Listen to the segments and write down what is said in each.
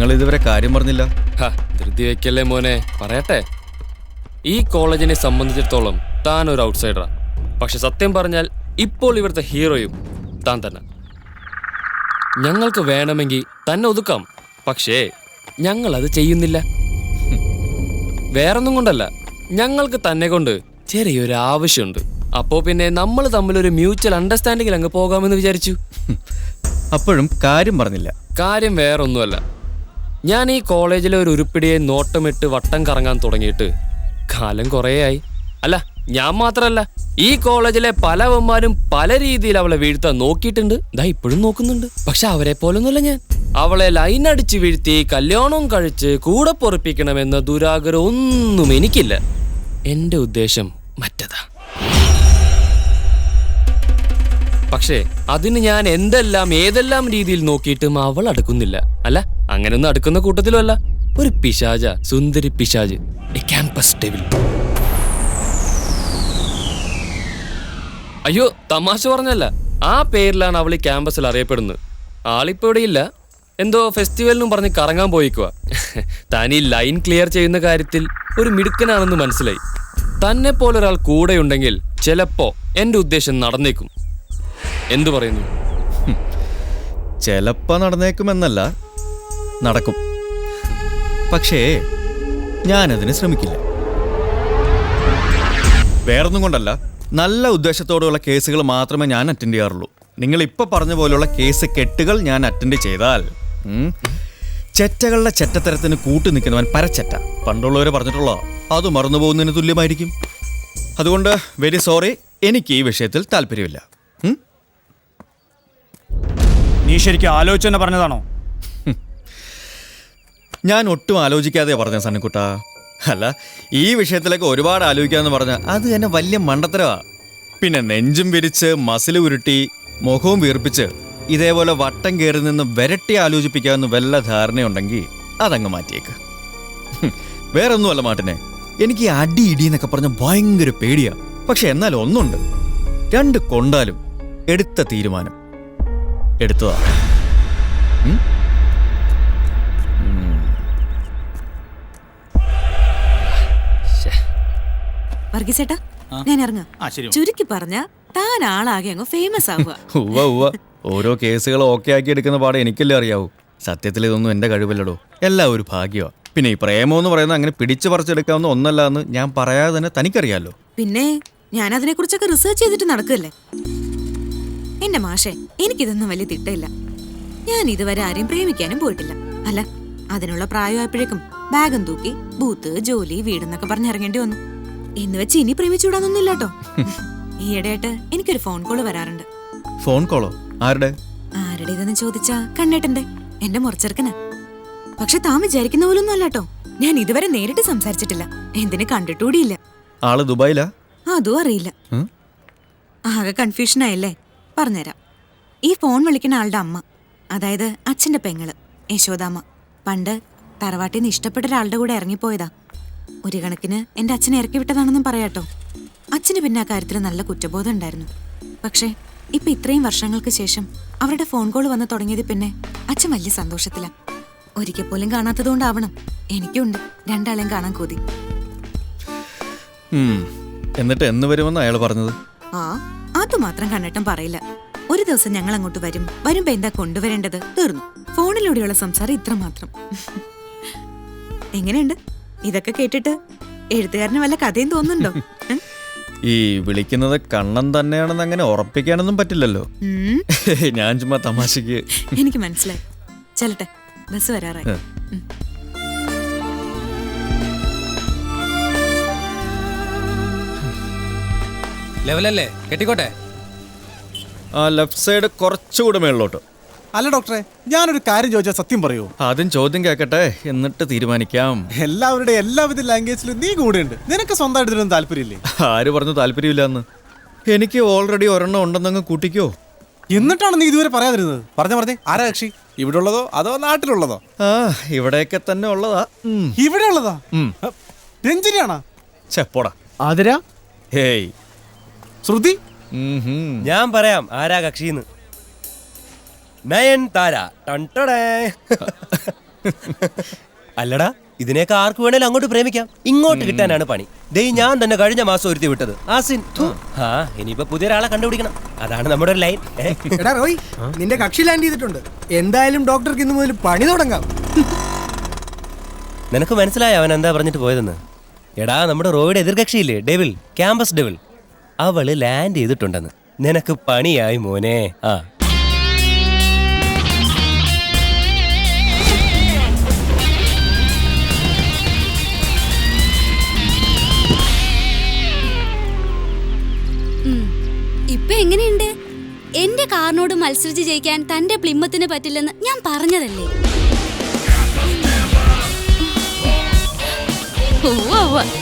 നിങ്ങൾ ഇതുവരെ കാര്യം പറഞ്ഞില്ല. ധൃതി വെക്കല്ലേ മോനെ, പറയട്ടെ. ഈ കോളേജിനെ സംബന്ധിച്ചിടത്തോളം താൻ ഒരു ഔട്ട്സൈഡറാ. പക്ഷെ സത്യം പറഞ്ഞാൽ ഇപ്പോൾ ഇവിടുത്തെ ഹീറോയും താൻ തന്നെ. ഞങ്ങൾക്ക് വേണമെങ്കിൽ തന്നെ ഒതുക്കാം, പക്ഷേ ഞങ്ങൾ അത് ചെയ്യുന്നില്ല. വേറൊന്നും കൊണ്ടല്ല, ഞങ്ങൾക്ക് തന്നെ കൊണ്ട് ചെറിയൊരു ആവശ്യമുണ്ട്. അപ്പോ പിന്നെ നമ്മൾ തമ്മിലൊരു മ്യൂച്വൽ അണ്ടർസ്റ്റാൻഡിങ്ങിൽ അങ്ങ് പോകാമെന്ന് വിചാരിച്ചു. അപ്പോഴും കാര്യം പറഞ്ഞില്ല. കാര്യം വേറൊന്നുമല്ല, ഞാൻ ഈ കോളേജിലെ ഒരു ഉരുപ്പിടിയെ നോട്ടമിട്ട് വട്ടം കറങ്ങാൻ തുടങ്ങിയിട്ട് കാലം കുറേയായി. അല്ല, ഞാൻ മാത്രമല്ല, ഈ കോളേജിലെ പലവന്മാരും പല രീതിയിൽ അവളെ വീഴ്ത്താൻ നോക്കിയിട്ടുണ്ട്. ദാ ഇപ്പോഴും നോക്കുന്നുണ്ട്. പക്ഷെ അവരെ പോലൊന്നുമല്ല ഞാൻ. അവളെ ലൈൻ അടിച്ച് വീഴ്ത്തി കല്യാണം കഴിച്ച് കൂടെ പൊറപ്പിക്കണമെന്ന ദുരാഗ്രഹം ഒന്നും എനിക്കില്ല. എന്റെ ഉദ്ദേശം മറ്റതാ. പക്ഷേ അതിന് ഞാൻ ഏതെല്ലാം രീതിയിൽ നോക്കിയിട്ടും അവൾ അടുക്കുന്നില്ല. അല്ല, അങ്ങനൊന്നും അടുക്കുന്ന കൂട്ടത്തിലുമല്ല. ഒരു പിശാച, സുന്ദരി പിശാജ്, എ ക്യാമ്പസ് ഡെവിൽ. അയ്യോ, തമാശ പറഞ്ഞല്ല, ആ പേരിലാണ് അവൾ ഈ ക്യാമ്പസിൽ അറിയപ്പെടുന്നത്. ആളിപ്പോ ഇവിടെയില്ല, എന്തോ ഫെസ്റ്റിവലിനും പറഞ്ഞ് കറങ്ങാൻ പോയിക്കുക. താൻ ഈ ലൈൻ ക്ലിയർ ചെയ്യുന്ന കാര്യത്തിൽ ഒരു മിടുക്കനാണെന്ന് മനസ്സിലായി. തന്നെ പോലൊരാൾ കൂടെയുണ്ടെങ്കിൽ ചിലപ്പോ എന്റെ ഉദ്ദേശം നടന്നേക്കും. എന്തു പറയുന്നു? ചിലപ്പോ നടന്നേക്കുമെന്നല്ല, നടക്കും. പക്ഷേ ഞാനതിന് ശ്രമിക്കില്ല. വേറൊന്നും കൊണ്ടല്ല, നല്ല ഉദ്ദേശത്തോടുള്ള കേസുകൾ മാത്രമേ ഞാൻ അറ്റൻഡ് ചെയ്യാറുള്ളൂ. നിങ്ങൾ ഇപ്പൊ പറഞ്ഞ പോലെയുള്ള കേസ് കെട്ടുകൾ ഞാൻ അറ്റൻഡ് ചെയ്താൽ ചെറ്റകളുടെ ചെറ്റത്തരത്തിന് കൂട്ടു നിൽക്കുന്നവൻ പരച്ചെറ്റ. പണ്ടുള്ളവർ പറഞ്ഞിട്ടുള്ള അത് മറന്നുപോകുന്നതിന് തുല്യമായിരിക്കും. അതുകൊണ്ട് വെരി സോറി, എനിക്ക് ഈ വിഷയത്തിൽ താല്പര്യമില്ല. നീ ശരിക്കും ആലോചിച്ച് തന്നെ പറഞ്ഞതാണോ? ഞാൻ ഒട്ടും ആലോചിക്കാതെ പറഞ്ഞ സണ്ണിക്കുട്ട. അല്ല, ഈ വിഷയത്തിലേക്ക് ഒരുപാട് ആലോചിക്കാന്ന് പറഞ്ഞാൽ അത് തന്നെ വലിയ മണ്ടത്തരവാ. പിന്നെ നെഞ്ചും വിരിച്ച് മസിൽ ഉരുട്ടി മുഖവും വീർപ്പിച്ച് ഇതേപോലെ വട്ടം കയറി നിന്ന് വിരട്ടി ആലോചിപ്പിക്കാമെന്ന് വല്ല ധാരണയുണ്ടെങ്കിൽ അതങ്ങ് മാറ്റിയേക്ക്. വേറൊന്നുമല്ല മാട്ടിനെ, എനിക്ക് ഈ അടി ഇടി എന്നൊക്കെ പറഞ്ഞ ഭയങ്കര പേടിയാ. പക്ഷെ എന്നാൽ ഒന്നുണ്ട്, രണ്ട് കൊണ്ടാലും എടുത്ത തീരുമാനം എടുത്തതാ. വർഗീസേട്ടാ, ഞാൻ ഇറങ്ങാം. ചുരുക്കി പറഞ്ഞ താൻ ആളാകെ അങ്ങ് ഫേമസ് ആവുക. ഉവ്വ ഓരോ കേസുകൾ ഓക്കെ ആക്കി എടുക്കുന്ന പാടെ എനിക്കല്ലേ അറിയാവൂ. സത്യത്തിൽ ഇതൊന്നും എന്റെ കഴിവില്ലടോ, എല്ലാം ഒരു ഭാഗ്യമാണ്. പിന്നെ ഈ പ്രേമം എന്ന് പറയുന്നത് അങ്ങനെ പിടിച്ചു പറിച്ചെടുക്കാവുന്ന ഒന്നല്ല എന്ന് ഞാൻ പറയാതെ തന്നെ തനിക്കറിയാലോ. പിന്നെ ഞാൻ അതിനെ കുറിച്ചൊക്കെ റിസർച്ച് ചെയ്തിട്ട് നടക്കല്ലേ. എന്റെ മാഷേ, എനിക്കിതൊന്നും വലിയ തിട്ടയില്ല. ഞാൻ ഇതുവരെ ആരെയും പ്രേമിക്കാനും പോയിട്ടില്ല. അല്ല, അതിനുള്ള പ്രായമായപ്പോഴേക്കും ബാഗും തൂക്കി ബൂത്ത്, ജോലി, വീടെന്നൊക്കെ പറഞ്ഞിറങ്ങേണ്ടി വന്നു. എന്ന് വെച്ച് ഇനി പ്രേമിച്ചുവിടാനൊന്നുമില്ല കേട്ടോ. ഈയിടെയായിട്ട് എനിക്കൊരു ഫോൺ കോള് വരാറുണ്ട്. ഫോൺ കോളോ? ആരുടെ ഇതെന്ന് ചോദിച്ചാ കണ്ണേട്ടന്റെ, എന്റെ മുറച്ചെറുക്കനാ. പക്ഷെ താൻ വിചാരിക്കുന്ന പോലൊന്നും അല്ല കേട്ടോ. ഞാൻ ഇതുവരെ നേരിട്ട് സംസാരിച്ചിട്ടില്ല, എന്തിനെ കണ്ടിട്ടുകൂടിയില്ല. ആള് ദുബായിലാ? അതും അറിയില്ല. ആകെ കൺഫ്യൂഷൻ ആയല്ലേ? പറഞ്ഞുതരാം. ഈ ഫോൺ വിളിക്കുന്ന ആളുടെ അമ്മ, അതായത് അച്ഛന്റെ പെങ്ങള് യശോദാമ്മ, പണ്ട് തറവാട്ടിൽ നിന്ന് ഇഷ്ടപ്പെട്ട ഒരാളുടെ കൂടെ ഇറങ്ങിപ്പോയതാ. ഒരു കണക്കിന് എന്റെ അച്ഛനെ ഇറക്കി വിട്ടതാണെന്നും പറയാട്ടോ. അച്ഛന് പിന്നെ ആ കാര്യത്തിൽ നല്ല കുറ്റബോധം ഉണ്ടായിരുന്നു. പക്ഷേ ഇപ്പൊ ഇത്രയും വർഷങ്ങൾക്ക് ശേഷം അവരുടെ ഫോൺ കോൾ വന്ന് തുടങ്ങിയത് പിന്നെ അച്ഛൻ വലിയ സന്തോഷത്തില. ഒരിക്കൽ പോലും കാണാത്തതുകൊണ്ടാവണം എനിക്കുണ്ട് രണ്ടാളെയും കാണാൻ കൊതി. എന്നിട്ട് എന്ന് വരുമെന്ന് അയാൾ പറഞ്ഞത്? അതുമാത്രം കണ്ണേട്ടൻ പറയില്ല. ഒരു ദിവസം ഞങ്ങൾ അങ്ങോട്ട് വരുമ്പോ എന്താ കൊണ്ടുവരേണ്ടത്, തീർന്നു. ഫോണിലൂടെയുള്ള സംസാരം ഇത്ര മാത്രം. എങ്ങനെയുണ്ട് ഇതൊക്കെ കേട്ടിട്ട്? എഴുത്തുകാരന് വല്ല കഥയും തോന്നുന്നുണ്ടോ? ഈ വിളിക്കുന്നത് കണ്ണൻ തന്നെയാണെന്ന് അങ്ങനെ ഉറപ്പിക്കാനൊന്നും പറ്റില്ലല്ലോ. ഞാൻ ചുമ്മാ തമാശക്ക്. എനിക്ക് മനസ്സിലായി. ചെല്ലട്ടെ, ബസ് വരാറായി. ലെവലല്ലേ, കെട്ടിക്കോട്ടെ. ആ ലെഫ്റ്റ് സൈഡ് കുറച്ചുകൂടെ മേളിലോട്ട്. അല്ല ഡോക്ടറെ, ഞാനൊരു കാര്യം ചോദിച്ചാൽ സത്യം പറയൂ? ആദ്യം ചോദ്യം കേൾക്കട്ടെ, എന്നിട്ട് തീരുമാനിക്കാം. എല്ലാവരുടെ എല്ലാവിധ ലാംഗ്വേജിലും നീ കൂടെയുണ്ട്, നിനക്ക് സ്വന്തമായിട്ട് ഇതിനൊന്നും താല്പര്യമില്ലേ? ആര് പറഞ്ഞു താല്പര്യമില്ലെന്ന്? എനിക്ക് ഓൾറെഡി ഒരെണ്ണം ഉണ്ടെന്നങ്ങ് കൂട്ടിക്കോ. എന്നിട്ടാണ് നീ ഇതുവരെ പറയാതിരുന്നത്? പറഞ്ഞേ, ആരാ കക്ഷി? ഇവിടെ ഉള്ളതോ അതോ നാട്ടിലുള്ളതോ? ഇവിടെയൊക്കെ തന്നെ ഉള്ളതാ. ഇവിടെ ഉള്ളതാ? രഞ്ജിനിയാണോ? ചെപ്പോടാ. ആതിര? ഹേയ് ശ്രുതി? ഞാൻ പറയാം ആരാ കക്ഷിന്ന്. നയൻ താര. അല്ലടാ, ഇതിനേക്ക് ആർക്ക് വേണേലും അങ്ങോട്ട് പ്രേമിക്കാം. ഇങ്ങോട്ട് കിട്ടാനാണ് പണി. ദേ ഞാൻ തന്നെ കഴിഞ്ഞ മാസം ഒരുത്തി വിട്ടത് ആസിൻ. ആ ഇനിയിപ്പോ പുതിയൊരാളെ കണ്ടുപിടിക്കണം. അതാണ് നമ്മുടെ ഒരു ലൈൻ. എടാ റോയ്, നിന്റെ കക്ഷി ലാൻഡ് ചെയ്തിട്ടുണ്ട്. എന്തായാലും ഡോക്ടർക്ക് ഇന്ന് മുതൽ പണി തുടങ്ങാം. നിനക്ക് മനസ്സിലായോ അവൻ എന്താ പറഞ്ഞിട്ട് പോയതെന്ന്? എടാ, നമ്മുടെ റോയുടെ എതിർകക്ഷിയില്ലേ, ഡെവിൾ, ക്യാമ്പസ് ഡെവിൾ, അവള് ലാൻഡ് ചെയ്തിട്ടുണ്ടെന്ന്. നിനക്ക് പണിയായി മോനെ. ആ ഇപ്പൊ എങ്ങനെയുണ്ട്? എന്റെ കാറിനോട് മത്സരിച്ച് ജയിക്കാൻ തന്റെ പ്ലിമ്മത്തിന് പറ്റില്ലെന്ന് ഞാൻ പറഞ്ഞതല്ലേ?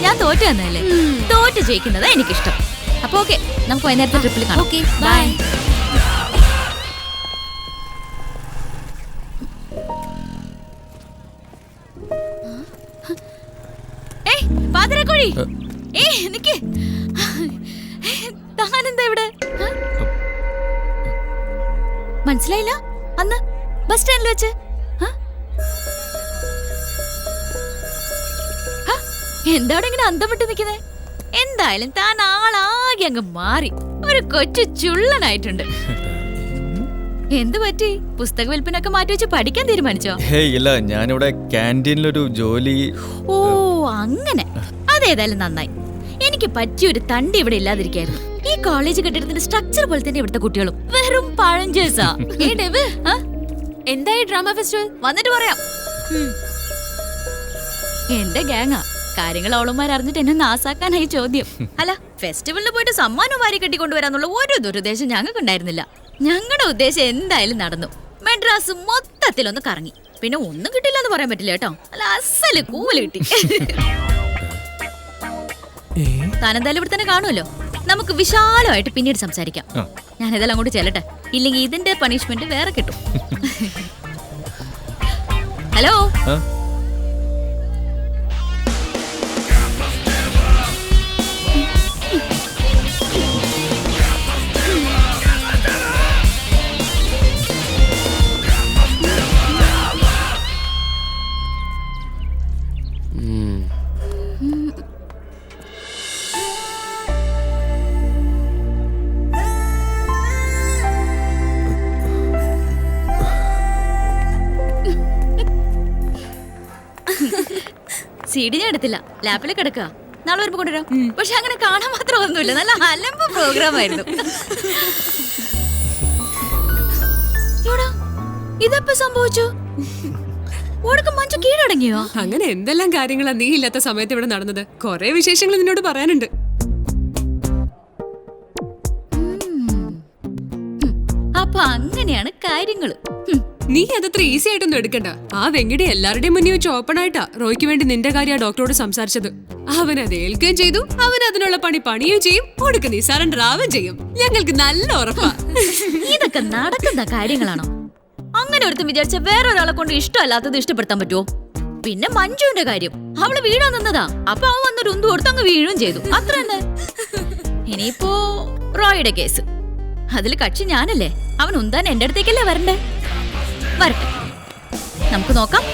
ഞാൻ തോറ്റു തന്നല്ലേ? തോറ്റ് ജയിക്കുന്നതാ എനിക്കിഷ്ടം. അപ്പൊ ഓക്കെ, നമുക്ക് വൈകുന്നേരത്തെ ട്രിപ്പിൽ കാണാം. Okay, bye. പാതിരക്കോഴി, നിക്ക്. താനെന്താ ഇവിടെ? മനസ്സിലായില്ല? അന്ന് ബസ് സ്റ്റാൻഡിൽ വെച്ച് എന്താവിടെ ഇങ്ങനെ അന്തം വിട്ട് നിൽക്കുന്നേ? എന്തായാലും താൻ ആളാകെ അങ്ങ് മാറി, ഒരു കൊച്ചു ചുള്ളനായിട്ടുണ്ട്. എന്ത് പറ്റി? പുസ്തക വിൽപ്പനൊക്കെ മാറ്റി വെച്ച് പഠിക്കാൻ തീരുമാനിച്ചോ? ഹേയ് ഇല്ല, ഞാനിവിടെ ക്യാൻറ്റീനിലൊരു ജോലി. ഓ അങ്ങനെ, അതേതായാലും നന്നായി. എനിക്ക് പറ്റിയൊരു തണ്ടി ഇവിടെ ഇല്ലാതിരിക്കായിരുന്നു. ഈ കോളേജ് കെട്ടിടത്തിന്റെ സ്ട്രക്ചർ പോലെ തന്നെ ഇവിടുത്തെ കുട്ടികളും വെറും പഴഞ്ചേസാ. എന്തായി ഡ്രാമ ഫെസ്റ്റിവൽ? വന്നിട്ട് പറയാം. എന്റെ ഗാങ്ങാ. കാര്യങ്ങൾ അവളുമാർ അറിഞ്ഞിട്ട് എന്നെ നാസാക്കാനായി ചോദ്യം. അല്ല, ഫെസ്റ്റിവലിന് പോയിട്ട് സമ്മാനം വാരി കെട്ടിക്കൊണ്ടുവരാന്നുള്ള ഒരു ദുരുദ്ദേശം ഞങ്ങൾക്ക് ഉണ്ടായിരുന്നില്ല. ഞങ്ങളുടെ ഉദ്ദേശം എന്തായാലും നടന്നു. മെഡ്രാസ് മൊത്തത്തിലൊന്ന് കറങ്ങി. പിന്നെ ഒന്നും കിട്ടില്ല എന്ന് പറയാൻ പറ്റില്ല കേട്ടോ. അല്ല, അസല് കൂവല് കിട്ടി. താനെന്തായാലും ഇവിടെ തന്നെ കാണുമല്ലോ. നമുക്ക് വിശാലമായിട്ട് പിന്നീട് സംസാരിക്കാം. ഞാൻ ഇതെല്ലാം അങ്ങോട്ട് ചെല്ലട്ടെ, ഇല്ലെങ്കിൽ ഇതിന്റെ പണിഷ്മെന്റ് വേറെ കിട്ടും. ഹലോ, സീഡി ഞാൻ എടുത്തില്ല, ലാപ്പിൽ കിടക്കുക. നാളെ വരുമ്പോ കൊണ്ടുവരാം. പക്ഷെ അങ്ങനെ കാണാൻ മാത്രം ഒന്നുമില്ല, നല്ല അലമ്പ് പ്രോഗ്രാം ആയിരുന്നു. ഇതെപ്പോ സംഭവിച്ചു? ഓടക്കം മഞ്ചു കീഴടങ്ങിയോ? അങ്ങനെ എന്തെല്ലാം കാര്യങ്ങളാ നീ ഇല്ലാത്ത സമയത്ത് ഇവിടെ നടന്നത്. കൊറേ വിശേഷങ്ങൾ നിന്നോട് പറയാനുണ്ട്. അപ്പൊ അങ്ങനെയാണ് കാര്യങ്ങള്. നീ അതത്ര ഈസി ആയിട്ടൊന്നും എടുക്കണ്ട. ആ വെങ്കിടി എല്ലാവരുടെയും മുന്നിൽ വെച്ച് ഓപ്പൺ ആയിട്ടാ റോയ്ക്ക് വേണ്ടി നിന്റെ കാര്യം ആ ഡോക്ടറോട് സംസാരിച്ചത്. അവൻ അത് ഏൽക്കുകയും ചെയ്തു. അവൻ അതിനുള്ള പണിയും ചെയ്യും. കൊടുക്ക നീ സറണ്ടർ ആവുകയും ചെയ്യും. ഞങ്ങൾക്ക് നല്ല ഉറപ്പാ. ഇതൊക്കെ നടക്കുന്ന കാര്യങ്ങളാണോ? അങ്ങനെ ഒരുത്തും വിചാരിച്ച വേറൊരാളെ കൊണ്ട് ഇഷ്ടമല്ലാത്തത് ഇഷ്ടപ്പെടുത്താൻ പറ്റുമോ? പിന്നെ മഞ്ജുവിന്റെ കാര്യം, അവള് വീഴാൻ നിന്നതാ. അപ്പൊ അവൻ വന്നൊരു ഉന്തു കൊടുത്ത് അങ്ങ് വീഴുകയും ചെയ്തു. അത്ര തന്നെ. ഇനിയിപ്പോ റോയുടെ കേസ്, അതിൽ കക്ഷി ഞാനല്ലേ. അവൻ ഉന്താൻ എന്റെ അടുത്തേക്കല്ലേ വരണ്ടേ? വരട്ടെ, നമുക്ക് നോക്കാം.